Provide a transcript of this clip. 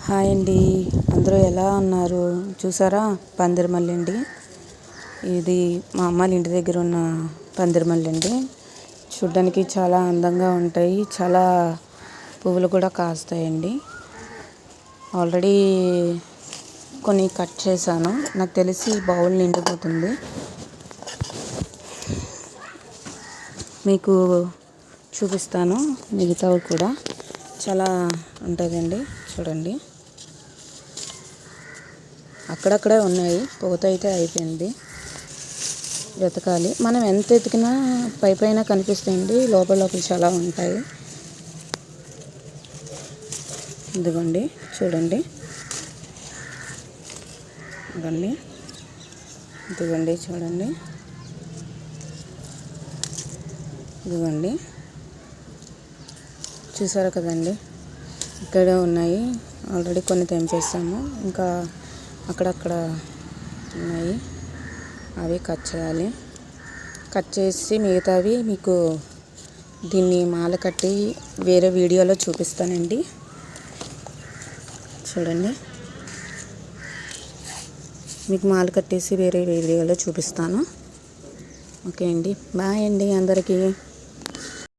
Hi అండి, అందరూ ఎలా ఉన్నారు? చూసారా, పందిరిమల్లి అండి. ఇది మా అమ్మ ఇంటి దగ్గర ఉన్న పందిరిమల్లి అండి. చూడ్డానికి చాలా అందంగా ఉంటాయి, చాలా పువ్వులు కూడా కాస్తాయండి. ఆల్రెడీ కొన్ని కట్ చేశాను, నాకు తెలిసి బౌల్ నిండిపోతుంది. మీకు చూపిస్తాను, మిగతావి కూడా చాలా ఉంటుందండి. చూడండి, అక్కడక్కడే ఉన్నాయి, పూత అయితే అయిపోయింది. వెతకాలి, మనం ఎంత ఎతికినా పైన కనిపిస్తాయండి, లోపల చాలా ఉంటాయి. ఇదిగోండి, చూడండి, ఇదిగోండి, ఇదిగోండి, చూడండి, ఇదిగోండి, చూసారు కదండి, ఇక్కడే ఉన్నాయి. ఆల్రెడీ కొన్ని తెంపేస్తాము, ఇంకా అక్కడక్కడ ఉన్నాయి, అవి కట్ చేయాలి. కట్ చేసి మిగతావి మీకు దీన్ని మాల కట్టి వేరే వీడియోలో చూపిస్తానండి. చూడండి, మీకు మాల కట్టేసి వేరే వీడియోలో చూపిస్తాను. ఓకే అండి, బాయ్ అండి అందరికీ.